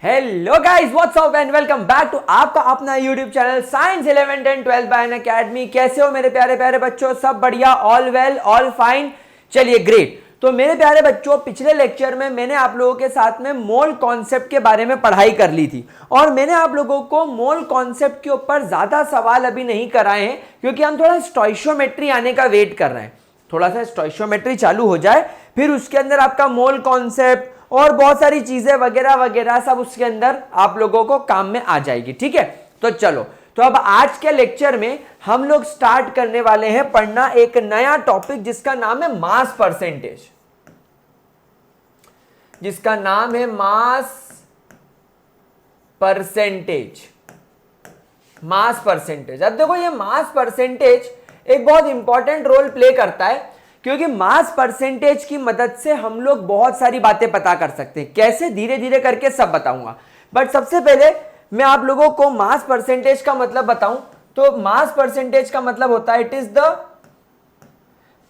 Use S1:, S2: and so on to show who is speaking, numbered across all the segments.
S1: Hello guys, what's up and welcome back to आपका अपना YouTube channel science 11 10 12 by N academy. कैसे हो मेरे प्यारे प्यारे बच्चों? सब बढ़िया, ऑल वेल, ऑल फाइन। चलिए ग्रेट। तो मेरे प्यारे बच्चों, पिछले लेक्चर में मैंने आप लोगों के साथ में मोल कॉन्सेप्ट के बारे में पढ़ाई कर ली थी और मैंने आप लोगों को मोल कॉन्सेप्ट के ऊपर ज्यादा सवाल अभी नहीं कराए हैं क्योंकि हम थोड़ा स्टोइशियोमेट्री आने का वेट कर रहे हैं। थोड़ा सा स्टोइशियोमेट्री चालू हो जाए, फिर उसके अंदर आपका मोल कॉन्सेप्ट और बहुत सारी चीजें वगैरह वगैरह सब उसके अंदर आप लोगों को काम में आ जाएगी। ठीक है, तो चलो, तो अब आज के लेक्चर में हम लोग स्टार्ट करने वाले हैं पढ़ना एक नया टॉपिक जिसका नाम है मास परसेंटेज। जिसका नाम है मास परसेंटेज। मास परसेंटेज, अब देखो ये मास परसेंटेज एक बहुत इंपॉर्टेंट रोल प्ले करता है क्योंकि मास परसेंटेज की मदद से हम लोग बहुत सारी बातें पता कर सकते हैं। कैसे, धीरे धीरे करके सब बताऊंगा, बट सबसे पहले मैं आप लोगों को मास परसेंटेज का मतलब बताऊं तो मास परसेंटेज का मतलब होता है इट इज द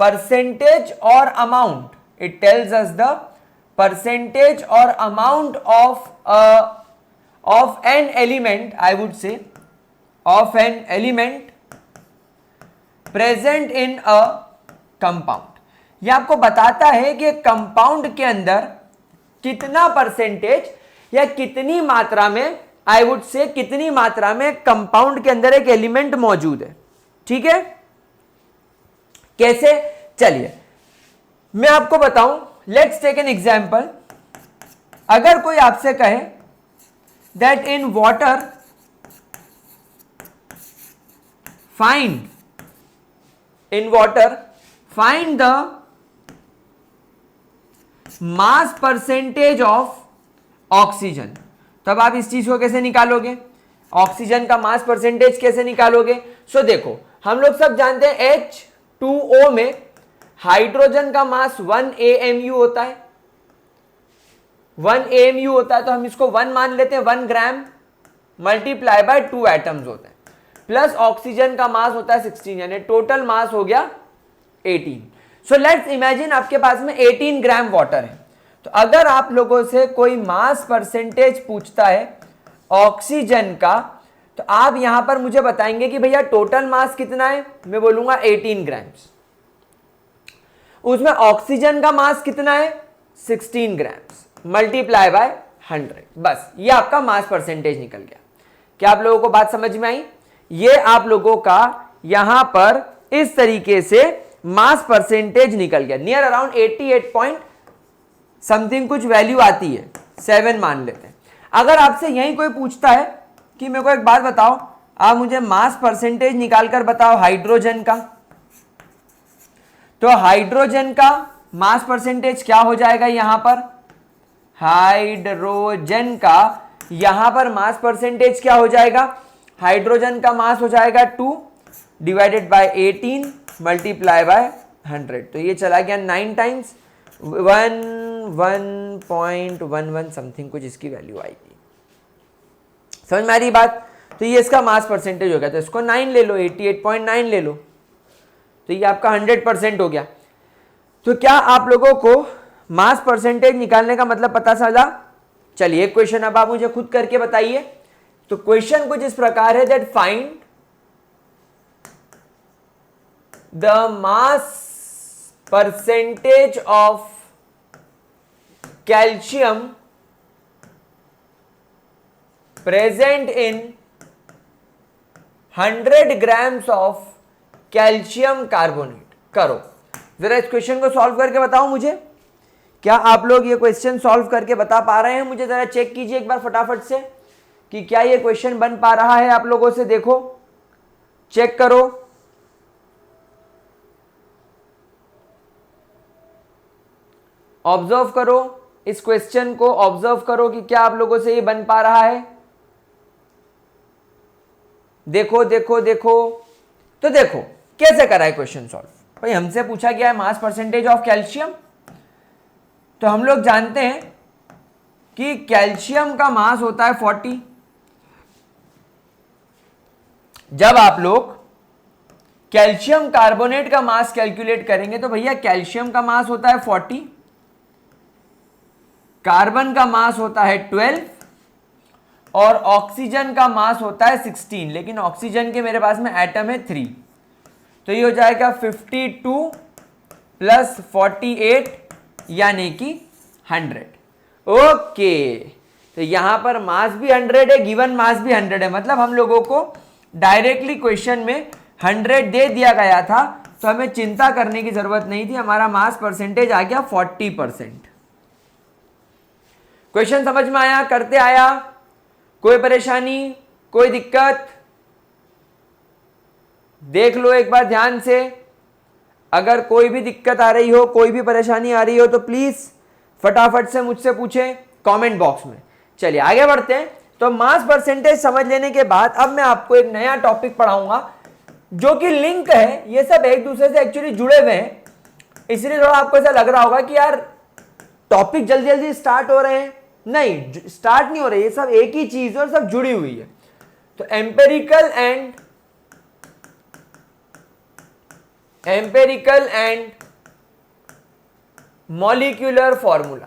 S1: परसेंटेज और amount, it tells us the percentage और amount of an element, I would say of an element present in a compound. यह आपको बताता है कि कंपाउंड के अंदर कितना परसेंटेज या कितनी मात्रा में, आई वुड से कितनी मात्रा में कंपाउंड के अंदर एक एलिमेंट मौजूद है। ठीक है, कैसे? चलिए मैं आपको बताऊं, लेट्स टेक एन एग्जांपल। अगर कोई आपसे कहे that in water find find the mass percentage of oxygen, तब आप इस चीज को कैसे निकालोगे? ऑक्सीजन का मास परसेंटेज कैसे निकालोगे? सो देखो, हम लोग सब जानते हैं H2O में हाइड्रोजन का मास 1 AMU होता है। 1 AMU होता है तो हम इसको 1 मान लेते हैं, 1 ग्राम मल्टीप्लाई बाय 2 एटम्स होते हैं, प्लस ऑक्सीजन का मास होता है 16, यानी टोटल मास हो गया 18। सो लेट्स इमेजिन आपके पास में 18 ग्राम वाटर है। तो अगर आप लोगों से कोई मास परसेंटेज पूछता है ऑक्सीजन का, तो आप यहां पर मुझे बताएंगे कि भैया टोटल मास कितना है? मैं बोलूंगा 18 ग्राम्स। उसमें ऑक्सीजन का मास कितना है? 16 ग्राम्स मल्टीप्लाई बाय 100। बस ये आपका मास परसेंटेज निकल गया। क्या आप लोगों को बात समझ में आई? ये आप लोगों का यहां पर इस तरीके से मास परसेंटेज निकल गया। नियर अराउंड 88 पॉइंट समथिंग कुछ वैल्यू आती है, 7 मान लेते हैं। अगर आपसे यही कोई पूछता है कि मेरे को एक बात बताओ, आप मुझे मास परसेंटेज निकालकर बताओ हाइड्रोजन का, तो हाइड्रोजन का मास परसेंटेज क्या हो जाएगा? यहां पर हाइड्रोजन का यहां पर मास परसेंटेज क्या हो जाएगा? हाइड्रोजन का मास हो जाएगा 2 डिवाइडेड बाय 18 मल्टीप्लाई बाय 100। तो ये चला गया 9 टाइम्स 1.11 समथिंग कुछ इसकी वैल्यू आएगी। समझ में आ रही बात? तो ये इसका मास परसेंटेज हो गया, तो इसको 9 ले लो, 88.9 ले लो, तो ये आपका 100% हो गया। तो क्या आप लोगों को मास परसेंटेज निकालने का मतलब पता चला? चलिए एक क्वेश्चन अब आप मुझे खुद करके बताइए। तो क्वेश्चन कुछ इस प्रकार है that find the mass percentage of calcium present in 100 grams of calcium carbonate. करो जरा इस क्वेश्चन को सॉल्व करके बताओ मुझे। क्या आप लोग ये क्वेश्चन सॉल्व करके बता पा रहे हैं? मुझे जरा चेक कीजिए एक बार फटाफट से कि क्या ये क्वेश्चन बन पा रहा है आप लोगों से। देखो, चेक करो। ऑब्जर्व करो इस क्वेश्चन को, ऑब्जर्व करो कि क्या आप लोगों से ये बन पा रहा है। देखो देखो देखो, तो देखो कैसे करा है क्वेश्चन सॉल्व। भाई हमसे पूछा गया है मास परसेंटेज ऑफ कैल्शियम, तो हम लोग जानते हैं कि कैल्शियम का मास होता है 40। जब आप लोग कैल्शियम कार्बोनेट का मास कैलकुलेट करेंगे तो भैया कैल्शियम का मास होता है 40, कार्बन का मास होता है 12 और ऑक्सीजन का मास होता है 16, लेकिन ऑक्सीजन के मेरे पास में एटम है 3, तो ये हो जाएगा 52 प्लस 48 यानी कि 100। ओके, तो यहां पर मास भी 100 है, गिवन मास भी 100 है, मतलब हम लोगों को डायरेक्टली क्वेश्चन में 100 दे दिया गया था, तो हमें चिंता करने की जरूरत नहीं थी, हमारा मास परसेंटेज आ गया 40%। क्वेश्चन समझ में आया, करते आया, कोई परेशानी, कोई दिक्कत? देख लो एक बार ध्यान से, अगर कोई भी दिक्कत आ रही हो, कोई भी परेशानी आ रही हो, तो प्लीज फटाफट से मुझसे पूछें कमेंट बॉक्स में। चलिए आगे बढ़ते हैं। तो मास परसेंटेज समझ लेने के बाद अब मैं आपको एक नया टॉपिक पढ़ाऊंगा जो कि लिंक है, ये सब एक दूसरे से एक्चुअली जुड़े हुए हैं, इसलिए थोड़ा आपको ऐसा लग रहा होगा कि यार टॉपिक जल्दी जल्दी स्टार्ट हो रहे हैं, नहीं स्टार्ट नहीं हो रहे, ये सब एक ही चीज है और सब जुड़ी हुई है। तो empirical and molecular formula,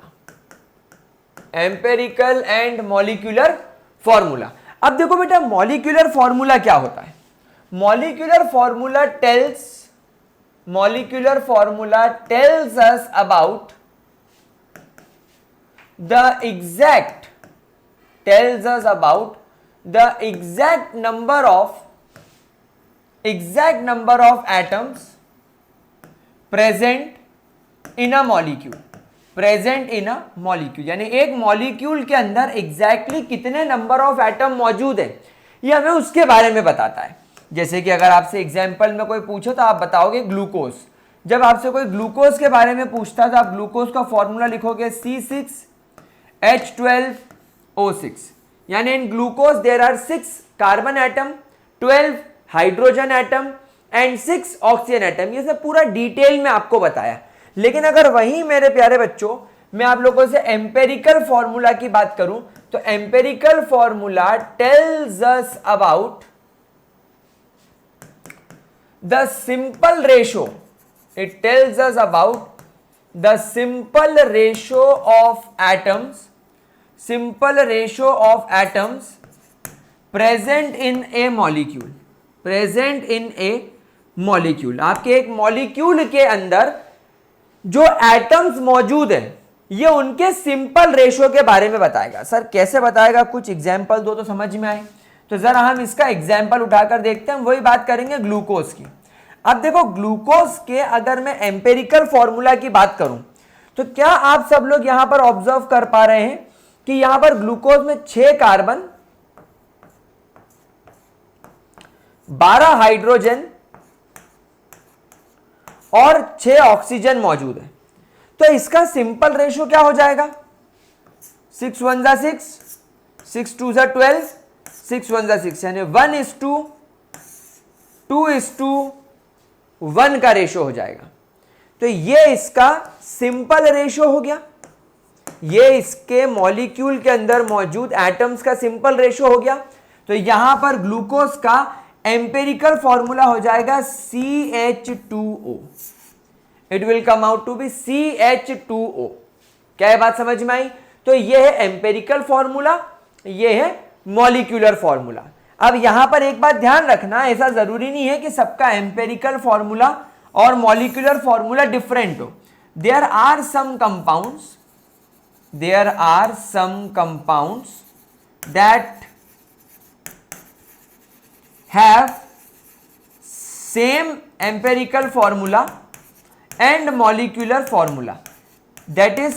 S1: empirical and molecular formula. अब देखो बेटा, मॉलिक्यूलर फॉर्मूला क्या होता है? Molecular formula tells us about the exact number of atoms present in a molecule, यानी एक मॉलिक्यूल के अंदर एग्जैक्टली कितने नंबर ऑफ एटम मौजूद है, ये हमें उसके बारे में बताता है। जैसे कि अगर आपसे एग्जाम्पल में कोई पूछो तो आप बताओगे ग्लूकोज। जब आपसे कोई ग्लूकोज के बारे में पूछता है तो आप ग्लूकोज का फॉर्मूला लिखोगे C6H12O6, यानी in glucose there are 6 carbon atom, 12 hydrogen atom and 6 oxygen atom. ये सब पूरा डिटेल में आपको बताया। लेकिन अगर वहीं मेरे प्यारे बच्चों मैं आप लोगों से एम्पेरिकल फॉर्मूला की बात करूं तो empirical formula tells us about the simple ratio, it tells us about the simple ratio of atoms present in a molecule, आपके एक मॉलिक्यूल के अंदर जो एटम्स मौजूद है ये उनके सिंपल रेशो के बारे में बताएगा। सर कैसे बताएगा, कुछ एग्जाम्पल दो तो समझ में आए। तो जरा हम इसका एग्जाम्पल उठाकर देखते हैं, वही बात करेंगे ग्लूकोज की। अब देखो ग्लूकोज के अगर मैं एम्पेरिकल फॉर्मूला की बात करूं तो क्या आप सब लोग यहां पर ऑब्जर्व कर पा रहे हैं कि यहां पर ग्लूकोज में 6 कार्बन, 12 हाइड्रोजन और 6 ऑक्सीजन मौजूद है। तो इसका सिंपल रेशो क्या हो जाएगा? 6 1 जा 6, 6 2 जा 12, 6 1 जा 6, यानी 1:2:1 का रेशो हो जाएगा। तो ये इसका सिंपल रेशो हो गया, ये इसके मॉलिक्यूल के अंदर मौजूद एटम्स का सिंपल रेशो हो गया। तो यहां पर ग्लूकोज का एम्पेरिकल फॉर्मूला हो जाएगा CH2O, it will come out to be CH2O। क्या ये बात समझ में आई? तो ये है एम्पेरिकल फॉर्मूला, ये है मॉलिक्यूलर फॉर्मूला। अब यहां पर एक बात ध्यान रखना, ऐसा जरूरी नहीं है कि सबका एम्पेरिकल फॉर्मूला और मॉलिक्यूलर फॉर्मूला डिफरेंट हो। There are some compounds that have same empirical formula and molecular formula, that is,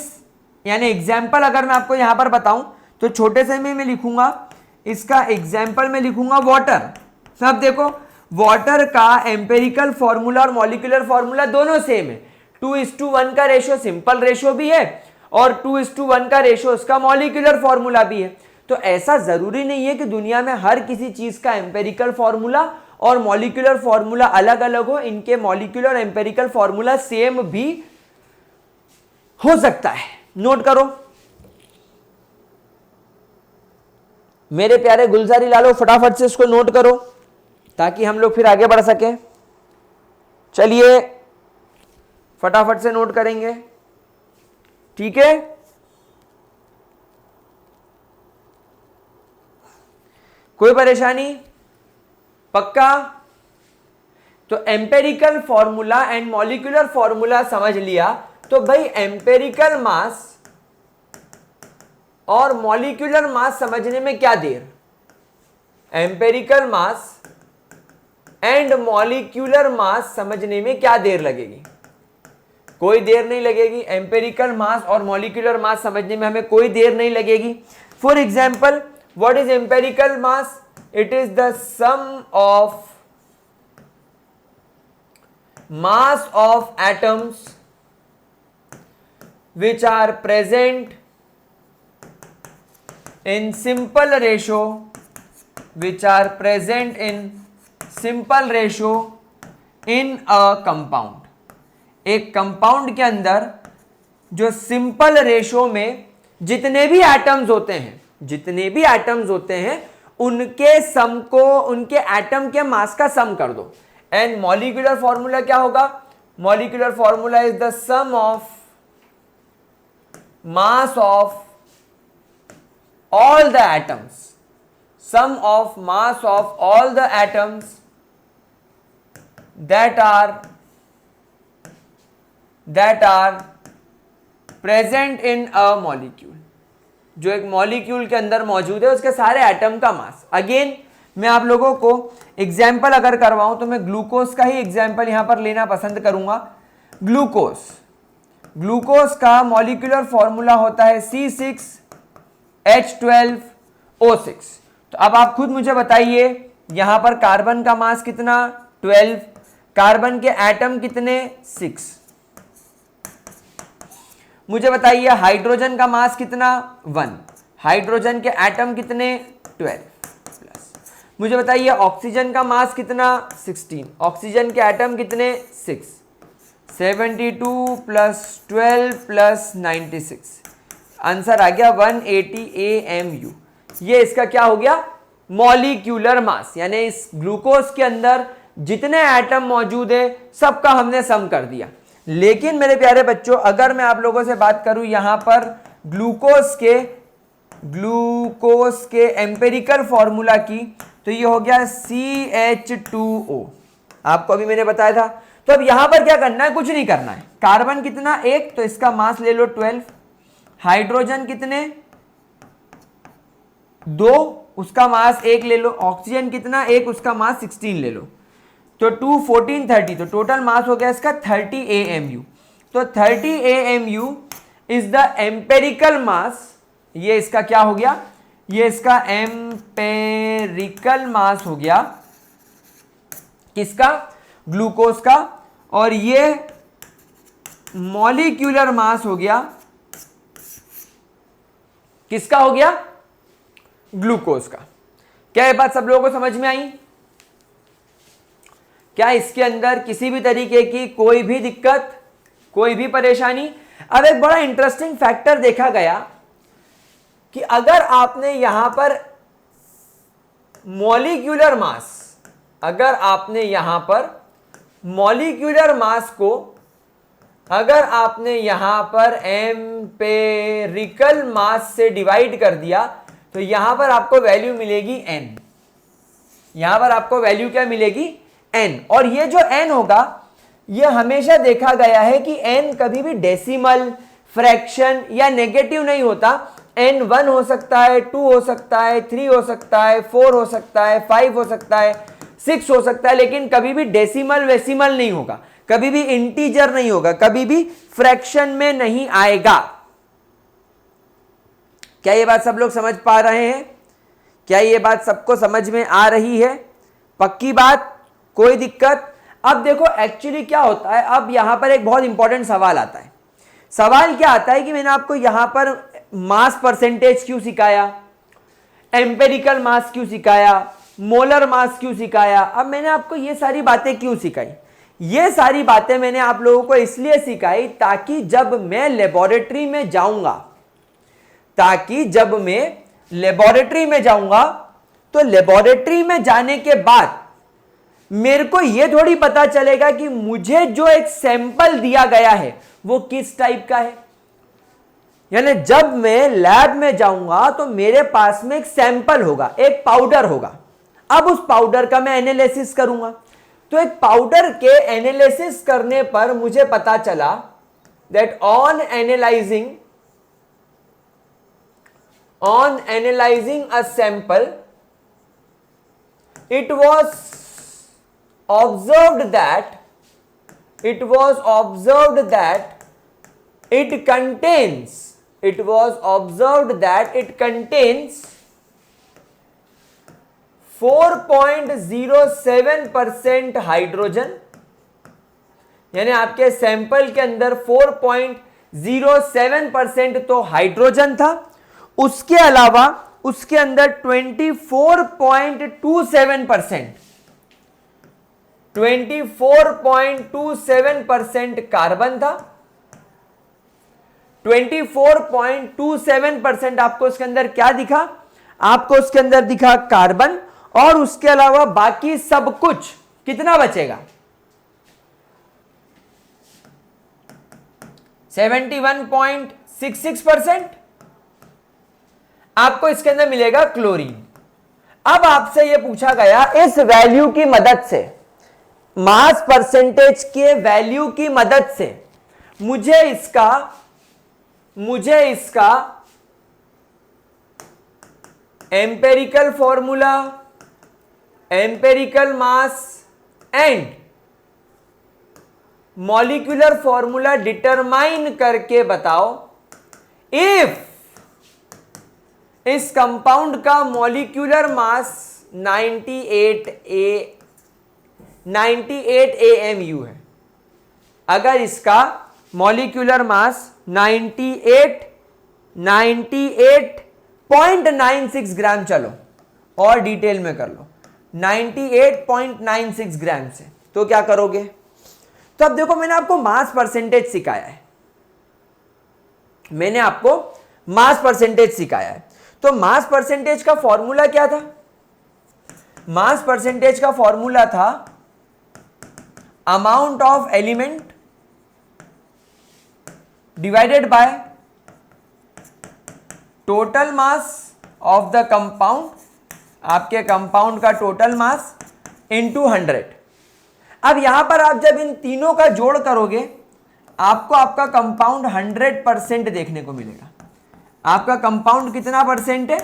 S1: यानी एग्जाम्पल अगर मैं आपको यहां पर बताऊं तो छोटे से में मैं लिखूंगा, इसका एग्जाम्पल में लिखूंगा वाटर। सब देखो वाटर का एम्पेरिकल फॉर्मूला और मॉलिक्यूलर फॉर्मूला दोनों सेम है। 2:1 का रेशो सिंपल रेशो भी है और 2:1 का रेशो उसका मॉलिक्यूलर फॉर्मूला भी है। तो ऐसा जरूरी नहीं है कि दुनिया में हर किसी चीज का एम्पेरिकल फॉर्मूला और मॉलिक्यूलर फॉर्मूला अलग अलग हो, इनके मॉलिक्यूलर एम्पेरिकल फॉर्मूला सेम भी हो सकता है। नोट करो मेरे प्यारे गुलजारी लालो, फटाफट से इसको नोट करो ताकि हम लोग फिर आगे बढ़ सके। चलिए फटाफट से नोट करेंगे, ठीक है। कोई परेशानी? पक्का? तो empirical formula and molecular formula समझ लिया, तो भाई एम्पेरिकल मास और मॉलिक्यूलर मास समझने में क्या देर? Empirical mass and molecular mass समझने में क्या देर लगेगी? कोई देर नहीं लगेगी। एम्पेरिकल मास और मॉलिक्यूलर मास समझने में हमें कोई देर नहीं लगेगी। For example, what is empirical mass? It is the sum of mass of atoms which are present in simple ratio, which are present in simple ratio in a compound. एक compound के अंदर जो सिंपल रेशो में जितने भी atoms होते हैं उनके सम को, उनके एटम के मास का सम कर दो। एंड मॉलिक्यूलर फॉर्मूला क्या होगा? Molecular formula is the sum of mass of all the atoms, sum of mass of all the atoms that are present in a molecule, जो एक मॉलिक्यूल के अंदर मौजूद है उसके सारे एटम का मास। अगेन मैं आप लोगों को एग्जाम्पल अगर करवाऊं तो मैं ग्लूकोज का ही एग्जाम्पल यहां पर लेना पसंद करूंगा। ग्लूकोज का मॉलिक्यूलर फॉर्मूला होता है C6H12O6। तो अब आप खुद मुझे बताइए, यहां पर कार्बन का मास कितना? 12। कार्बन के एटम कितने? 6। मुझे बताइए हाइड्रोजन का मास कितना? 1। हाइड्रोजन के एटम कितने? 12 प्लस। मुझे बताइए ऑक्सीजन का मास कितना? 16। ऑक्सीजन के एटम कितने? 6। 72 प्लस 12 प्लस 96, आंसर आ गया 180 AMU। ये इसका क्या हो गया? Molecular mass. यानी इस ग्लूकोज के अंदर जितने एटम मौजूद है सबका हमने सम कर दिया। लेकिन मेरे प्यारे बच्चों, अगर मैं आप लोगों से बात करूं यहां पर ग्लूकोज के एम्पेरिकल फॉर्मूला की, तो ये हो गया CH2O। आपको अभी मैंने बताया था। तो अब यहां पर क्या करना है? कुछ नहीं करना है। कार्बन कितना? 1, तो इसका मास ले लो 12। हाइड्रोजन कितने? 2, उसका मास 1 ले लो। ऑक्सीजन कितना? 1, उसका मास 16 ले लो। तो 2, 14, 30, तो टोटल मास हो गया इसका 30 AMU। तो 30 AMU इज द एम्पेरिकल मास। ये इसका क्या हो गया? ये इसका एम्पेरिकल मास हो गया। किसका? ग्लूकोज का। और ये मॉलिक्यूलर मास हो गया। किसका हो गया? ग्लूकोज का। क्या ये बात सब लोगों को समझ में आई? क्या इसके अंदर किसी भी तरीके की कोई भी दिक्कत, कोई भी परेशानी? अब एक बड़ा इंटरेस्टिंग फैक्टर देखा गया कि अगर आपने यहां पर मॉलिक्यूलर मास, अगर आपने यहां पर मॉलिक्यूलर मास को, अगर आपने यहां पर एम्पेरिकल मास से डिवाइड कर दिया, तो यहां पर आपको वैल्यू मिलेगी n। यहां पर आपको वैल्यू क्या मिलेगी? n। और ये जो n होगा, ये हमेशा देखा गया है कि n कभी भी डेसिमल, फ्रैक्शन या नेगेटिव नहीं होता। n 1 हो सकता है, 2 हो सकता है, 3 हो सकता है, 4 हो सकता है, 5 हो सकता है, 6 हो सकता है, लेकिन कभी भी डेसिमल वेसिमल नहीं होगा, कभी भी इंटीजर नहीं होगा, कभी भी फ्रैक्शन में नहीं आएगा। क्या ये बात सब लोग समझ पा रहे हैं? क्या ये बात सबको समझ में आ रही है? पक्की बात? कोई दिक्कत? अब देखो एक्चुअली क्या होता है, अब यहां पर एक बहुत इंपॉर्टेंट सवाल आता है। सवाल क्या आता है कि मैंने आपको यहां पर मास परसेंटेज क्यों सिखाया, एम्पेरिकल मास क्यों सिखाया, मोलर मास क्यों सिखाया? अब मैंने आपको ये सारी बातें क्यों सिखाई? ये सारी बातें मैंने आप लोगों को इसलिए सिखाई ताकि जब मैं लेबोरेटरी में जाऊंगा, तो लेबोरेटरी में जाने के बाद मेरे को यह थोड़ी पता चलेगा कि मुझे जो एक सैंपल दिया गया है वो किस टाइप का है। यानी जब मैं लैब में जाऊंगा तो मेरे पास में एक सैंपल होगा, एक पाउडर होगा। अब उस पाउडर का मैं एनालिसिस करूंगा। तो एक पाउडर के एनालिसिस करने पर मुझे पता चला that on analysing a sample it was observed that it contains 4.07% hydrogen, यानी आपके सैंपल के अंदर 4.07% तो हाइड्रोजन था, उसके अलावा उसके अंदर 24.27% कार्बन था। 24.27% आपको उसके अंदर क्या दिखा? आपको उसके अंदर दिखा कार्बन, और उसके अलावा बाकी सब कुछ कितना बचेगा? 71.66% आपको इसके अंदर मिलेगा क्लोरीन। अब आपसे यह पूछा गया इस वैल्यू की मदद से, मास परसेंटेज के वैल्यू की मदद से मुझे इसका empirical formula, empirical mass and molecular formula determine करके बताओ इफ इस कंपाउंड का मॉलिक्यूलर मास 98 AMU है। अगर इसका मॉलिक्यूलर मास 98.96 ग्राम, चलो और डिटेल में कर लो, 98.96 ग्राम से, तो क्या करोगे? तो अब देखो, मैंने आपको मास परसेंटेज सिखाया है, तो मास परसेंटेज का फॉर्मूला क्या था? मास परसेंटेज का फॉर्मूला था amount of element divided by total mass of the compound, आपके कंपाउंड का टोटल मास इनटू 100। अब यहां पर आप जब इन तीनों का जोड़ करोगे, आपको आपका कंपाउंड 100% देखने को मिलेगा। आपका कंपाउंड कितना परसेंट है?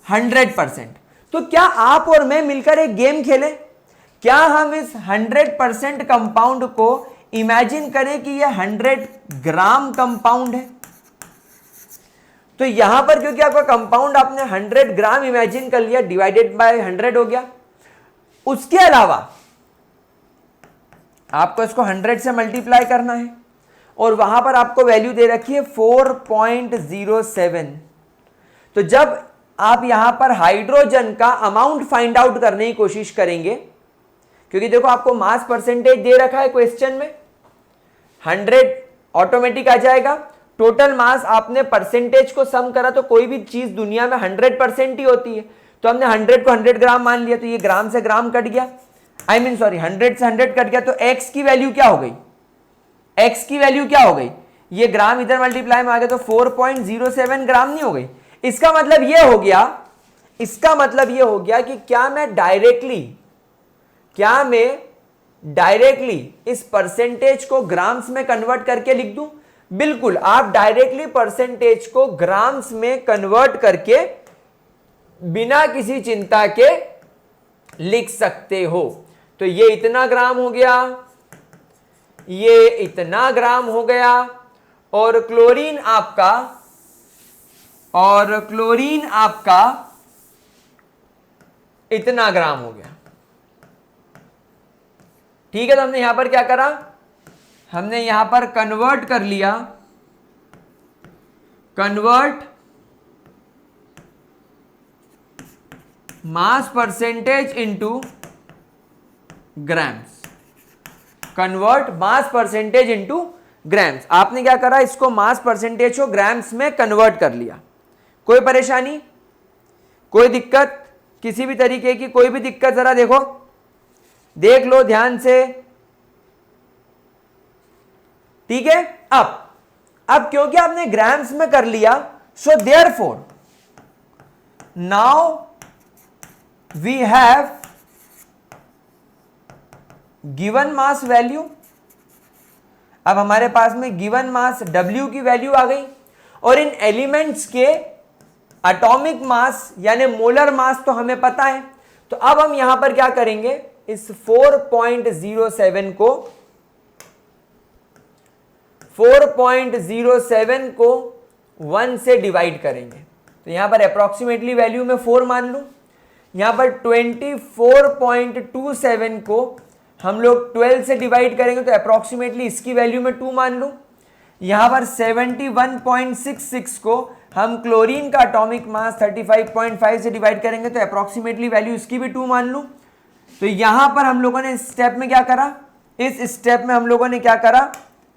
S1: 100%। तो क्या आप और मैं मिलकर एक गेम खेलें? क्या हम इस 100% कंपाउंड को इमेजिन करें कि यह 100 ग्राम कंपाउंड है? तो यहां पर क्योंकि आपका कंपाउंड आपने 100 ग्राम इमेजिन कर लिया, डिवाइडेड बाय 100 हो गया। उसके अलावा आपको इसको 100 से मल्टीप्लाई करना है, और वहां पर आपको वैल्यू दे रखी है 4.07। तो जब आप यहां पर हाइड्रोजन का अमाउंट फाइंड आउट करने की कोशिश करेंगे, क्योंकि देखो आपको मास परसेंटेज दे रखा है क्वेश्चन में, 100 ऑटोमेटिक आ जाएगा। टोटल मास आपने परसेंटेज को सम करा, तो कोई भी चीज दुनिया में 100% ही होती है, तो हमने 100 को 100 ग्राम मान लिया, तो ये ग्राम से ग्राम कट गया, 100 से 100 कट गया, तो x की वैल्यू क्या हो गई? x की वैल्यू क्या हो गई? ये ग्राम इधर मल्टीप्लाई में आ गया, तो 4.07 ग्राम नहीं हो गई? इसका मतलब ये हो गया कि क्या मैं डायरेक्टली इस परसेंटेज को ग्राम्स में कन्वर्ट करके लिख दूं? बिल्कुल, आप डायरेक्टली परसेंटेज को ग्राम्स में कन्वर्ट करके बिना किसी चिंता के लिख सकते हो। तो ये इतना ग्राम हो गया, ये इतना ग्राम हो गया, और क्लोरीन आपका इतना ग्राम हो गया। ठीक है, तो हमने यहां पर क्या करा? हमने यहां पर कन्वर्ट कर लिया, mass percentage into grams, grams. आपने क्या करा? इसको मास परसेंटेज को ग्राम्स में कन्वर्ट कर लिया। कोई परेशानी, कोई दिक्कत, किसी भी तरीके की कोई भी दिक्कत? जरा देखो, देख लो ध्यान से। ठीक है, अब क्योंकि आपने ग्राम्स में कर लिया, so therefore now we have given mass value. अब हमारे पास में गिवन मास W की वैल्यू आ गई, और इन एलिमेंट्स के एटॉमिक मास यानी मोलर मास तो हमें पता है। तो अब हम यहां पर क्या करेंगे, इस 4.07 को 1 से डिवाइड करेंगे। तो यहां पर अप्रोक्सीमेटली वैल्यू में 4 मान लूं, यहां पर 24.27 को हम लोग 12 से डिवाइड करेंगे तो अप्रोक्सीमेटली इसकी वैल्यू में 2 मान लूं, यहां पर 71.66 को हम क्लोरीन का एटॉमिक मास 35.5 से डिवाइड करेंगे तो अप्रोक्सीमेटली वैल्यू इसकी भी 2 मान लूं। तो यहां पर हम लोगों ने इस स्टेप में क्या करा, इस स्टेप में हम लोगों ने क्या करा,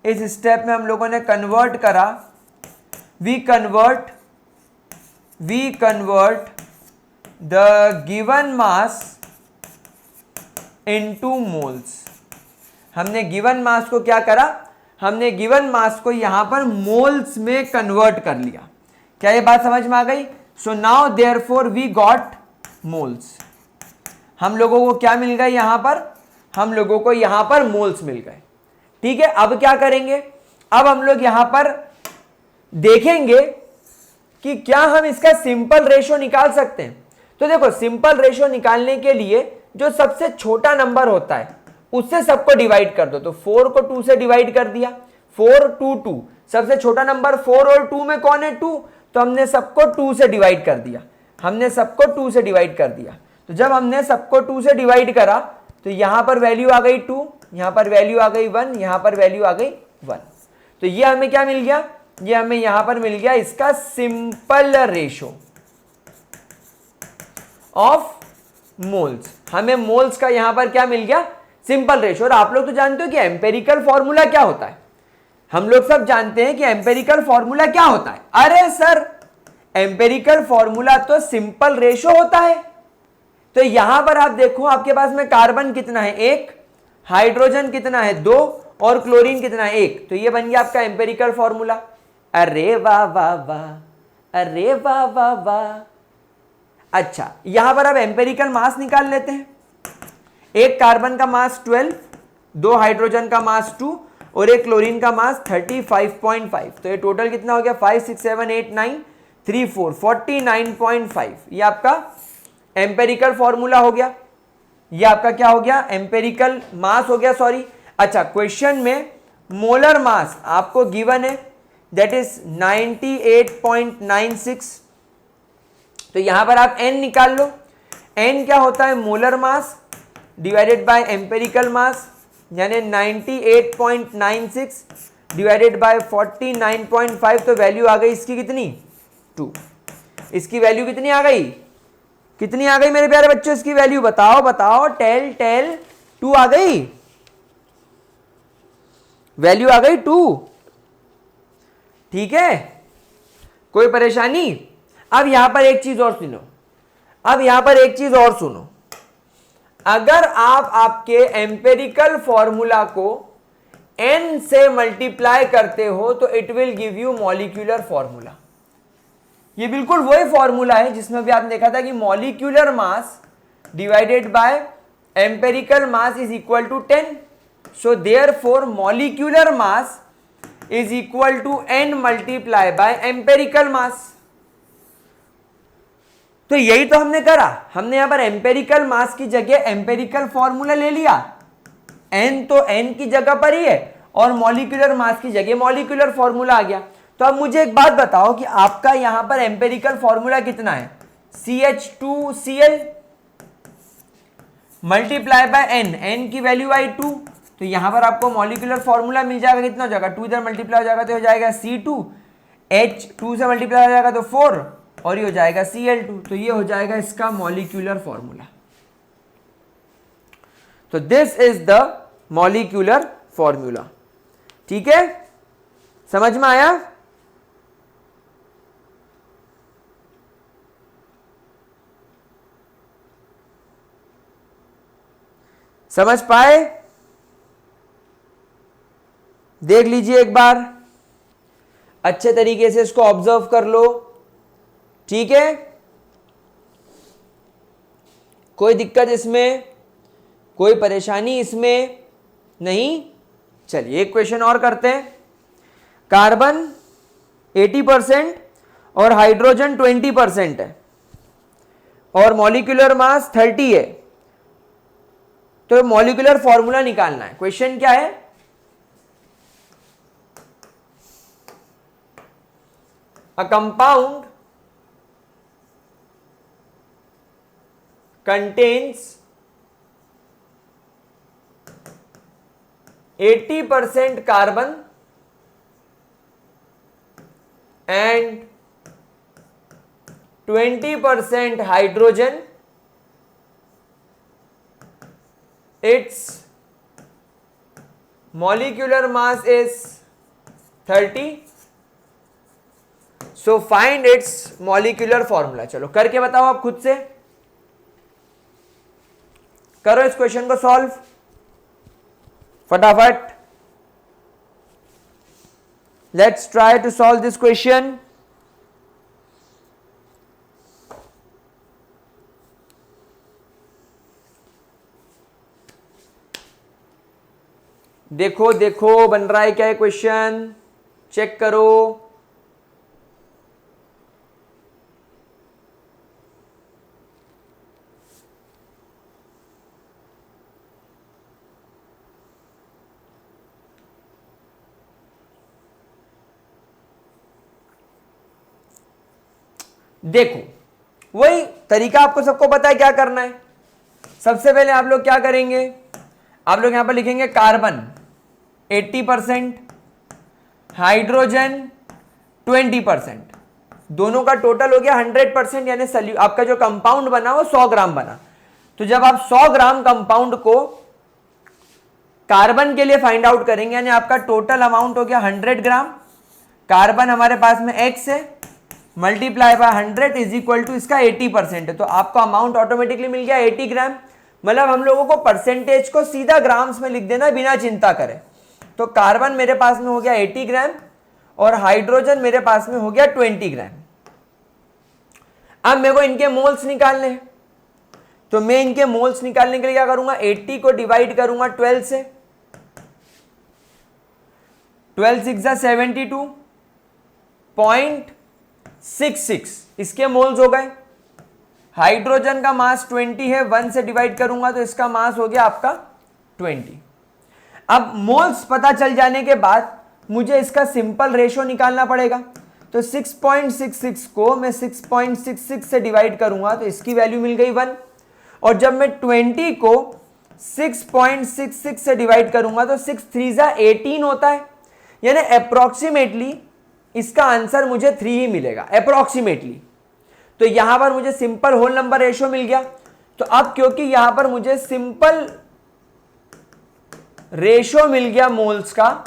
S1: इस स्टेप में हम लोगों ने कन्वर्ट करा, we convert the given mass into moles. हमने गिवन मास को क्या करा, हमने गिवन मास को यहां पर मोल्स में कन्वर्ट कर लिया। क्या ये बात समझ में आ गई? So now therefore we got moles. हम लोगों को क्या मिल गए यहां पर, हम लोगों को यहां पर मोल्स मिल गए। ठीक है, अब क्या करेंगे, अब हम लोग यहां पर देखेंगे कि क्या हम इसका सिंपल रेशो निकाल सकते हैं। तो देखो, सिंपल रेशो निकालने के लिए जो सबसे छोटा नंबर होता है उससे सबको डिवाइड कर दो। तो 4 को 2 से डिवाइड कर दिया, 4 2 2, सबसे छोटा नंबर 4 और 2 में कौन है, 2, तो हमने सबको 2 से डिवाइड कर दिया, हमने सबको 2 से डिवाइड कर दिया। तो जब हमने सबको 2 से डिवाइड करा तो यहां पर वैल्यू आ गई 2, यहां पर वैल्यू आ गई 1, यहां पर वैल्यू आ गई 1। तो ये हमें क्या मिल गया, ये हमें यहां पर मिल गया इसका सिंपल रेशो ऑफ मोल्स। हमें मोल्स का यहां पर क्या मिल गया, सिंपल रेशो। और आप लोग तो जानते हो कि एम्पेरिकल फॉर्मूला क्या होता है, हम लोग सब जानते हैं कि एम्पेरिकल फॉर्मूला क्या होता है। अरे सर, एम्पेरिकल फॉर्मूला तो सिंपल रेशो होता है। तो यहां पर आप देखो, आपके पास में कार्बन कितना है, 1, हाइड्रोजन कितना है, 2, और क्लोरीन कितना है, 1। तो ये बन गया आपका एम्पेरिकल फॉर्मूला। अरे वाह वाह वाह, अरे वाह वाह वाह। अच्छा, यहां पर अब एम्पेरिकल मास निकाल लेते हैं। एक कार्बन का मास 12, 2 हाइड्रोजन का मास 2, और एक क्लोरीन का मास 35.5। तो ये टोटल कितना हो गया, 5 6 7 8 9 3 4 49.5। ये आपका एम्पेरिकल फॉर्मूला हो गया, ये आपका क्या हो गया, एम्पेरिकल मास हो गया, सॉरी। अच्छा, क्वेश्चन में मोलर मास आपको गिवन है, दैट इज 98.96। तो यहां पर आप n निकाल लो। n क्या होता है, molar mass divided by empirical मास, यानी 98.96 डिवाइडेड बाय 49.5। तो वैल्यू आ गई इसकी कितनी, 2। इसकी वैल्यू कितनी आ गई, कितनी आ गई मेरे प्यारे बच्चों, इसकी वैल्यू बताओ बताओ, टेल 2 आ गई, वैल्यू आ गई 2। ठीक है, कोई परेशानी? अब यहां पर एक चीज और सुनो, अब यहां पर एक चीज और सुनो। अगर आप आपके एम्पेरिकल फॉर्मूला को n से मल्टीप्लाई करते हो तो it will give you molecular formula. ये बिल्कुल वही फॉर्मूला है जिसमें भी आपने देखा था कि molecular mass divided by empirical mass is equal to 10। So therefore molecular mass is equal to n multiply by empirical mass. तो यही तो हमने करा, हमने यहां पर एम्पेरिकल मास की जगह एम्पेरिकल फॉर्मूला ले लिया। n तो n की जगह पर ही है और मॉलिक्यूलर मास की जगह मॉलिक्यूलर फॉर्मूला आ गया। तो अब मुझे एक बात बताओ कि आपका यहां पर एम्पेरिकल फॉर्मूला कितना है, CH2Cl मल्टीप्लाई बाय n की वैल्यू आई 2। तो यहां पर आपको मॉलिक्यूलर फॉर्मूला मिल जाएगा, कितना हो जाएगा, 2 इधर मल्टीप्लाई हो जाएगा तो हो जाएगा C2H2 से मल्टीप्लाई हो जाएगा तो 4, और ये हो जाएगा Cl2। तो ये हो जाएगा इसका मॉलिक्यूलर फॉर्मूला। तो this is the molecular formula. ठीक है, समझ में आया? समझ पाए? देख लीजिए एक बार। अच्छे तरीके से इसको ऑब्जर्व कर लो, ठीक है, कोई दिक्कत इसमें, कोई परेशानी इसमें नहीं। चलिए एक क्वेश्चन और करते हैं। कार्बन 80% और हाइड्रोजन 20% है और मॉलिक्यूलर मास 30 है, तो मॉलिक्यूलर फॉर्मूला निकालना है। क्वेश्चन क्या है, a compound contains 80% carbon and 20% hydrogen. Its molecular mass is 30. So find its molecular formula. चलो करके बताओ आप खुद से, करो इस क्वेश्चन को सॉल्व फटाफट। Let's try to solve this question. देखो देखो बन रहा है क्या है क्वेश्चन, चेक करो। देखो वही तरीका आपको सबको पता है क्या करना है। सबसे पहले आप लोग क्या करेंगे, आप लोग यहां पर लिखेंगे कार्बन 80%, हाइड्रोजन 20%, दोनों का टोटल हो गया 100%, यानी आपका जो कंपाउंड बना वो 100 ग्राम बना। तो जब आप 100 ग्राम कंपाउंड को कार्बन के लिए फाइंड आउट करेंगे, यानी आपका टोटल अमाउंट हो गया 100 ग्राम। कार्बन हमारे पास में x है, multiply by 100 is equal to इसका 80% है, तो आपको अमाउंट ऑटोमेटिकली मिल गया 80 ग्राम। मतलब हम लोगों को परसेंटेज को सीधा ग्राम्स में लिख देना बिना चिंता करें। तो कार्बन मेरे पास में हो गया 80 ग्राम और हाइड्रोजन मेरे पास में हो गया 20 ग्राम। अब मेरे को इनके मोल्स निकालने हैं, तो मैं इनके मोल्स निकालने के लिए क्या करूंगा, 80 को डिवाइड करूंगा 12 से, 12 6 72.66 इसके मोल्स हो गए। हाइड्रोजन का मास 20 है, 1 से डिवाइड करूंगा तो इसका मास हो गया आपका 20। अब मोल्स पता चल जाने के बाद मुझे इसका सिंपल रेशो निकालना पड़ेगा। तो 6.66 को मैं 6.66 से डिवाइड करूंगा तो इसकी वैल्यू मिल गई 1, और जब मैं 20 को 6.66 से डिवाइड करूंगा तो 6 3 18 होता है, यानी अप्रोक्सीमेटली इसका आंसर मुझे 3 ही मिलेगा अप्रोक्सीमेटली। तो यहां पर मुझे सिंपल होल नंबर रेशियो मिल गया। तो अब क्योंकि यहां पर मुझे सिंपल रेशियो मिल गया मोल्स का,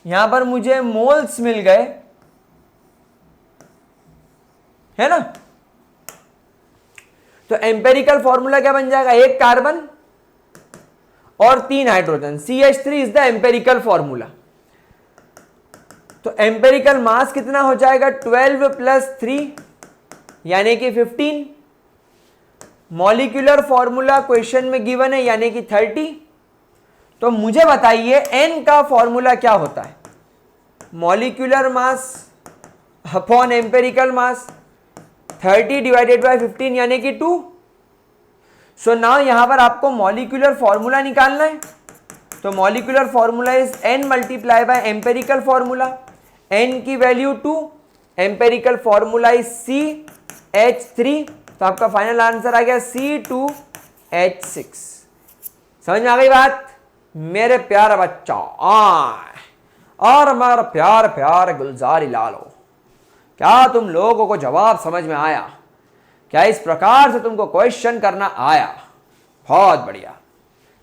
S1: यहां पर मुझे मोल्स मिल गए, है ना, तो एम्पेरिकल फॉर्मूला क्या बन जाएगा, 1 कार्बन और 3 hydrogen, CH3 is the empirical formula. तो एम्पेरिकल मास कितना हो जाएगा, 12 + 3 यानी कि 15। मॉलिक्यूलर फॉर्मूला क्वेश्चन में गिवन है यानी कि 30। तो मुझे बताइए n का फॉर्मूला क्या होता है, molecular mass upon empirical mass, 30 divided by 15 यानी कि 2। सो नाउ यहां पर आपको मॉलिक्यूलर फॉर्मूला निकालना है। तो molecular formula is n multiply by empirical formula, n की value 2, empirical formula is CH3, तो आपका फाइनल आंसर आ गया C2H6। समझ में आ गई बात मेरे प्यारे बच्चा, और हमारा प्यार प्यार गुलजारी लालो, क्या तुम लोगों को जवाब समझ में आया, क्या इस प्रकार से तुमको क्वेश्चन करना आया, बहुत बढ़िया।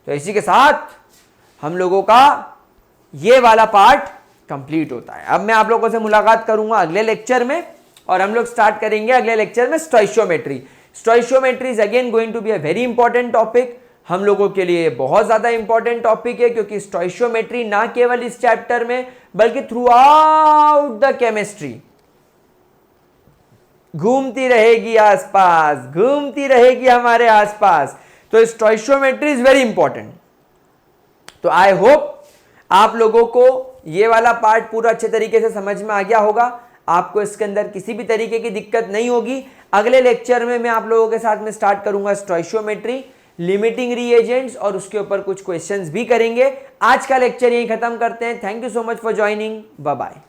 S1: तो इसी के साथ हम लोगों का ये वाला पार्ट कंप्लीट होता है। अब मैं आप लोगों से मुलाकात करूंगा अगले लेक्चर में, और हम लोग स्टार्ट करेंगे अगले लेक्चर में stoichiometry. Stoichiometry is again going to be a very important topic. हम लोगों के लिए बहुत ज्यादा इंपॉर्टेंट टॉपिक है, क्योंकि स्टोइशियोमेट्री ना केवल इस चैप्टर में बल्कि थ्रू आउट द केमिस्ट्री घूमती रहेगी आसपास, घूमती रहेगी हमारे आसपास। तो स्टोइशियोमेट्री इज वेरी इंपॉर्टेंट। तो आई होप आप लोगों को ये वाला पार्ट पूरा अच्छे तरीके से समझ में आ गया होगा, आपको इसके अंदर किसी भी तरीके की दिक्कत नहीं होगी। अगले लेक्चर में मैं आप लोगों के साथ में स्टार्ट करूंगा स्टोइशियोमेट्री, लिमिटिंग रिएजेंट्स, और उसके ऊपर कुछ क्वेश्चंस भी करेंगे। आज का लेक्चर यहीं खत्म करते हैं। Thank you so much for joining, bye bye.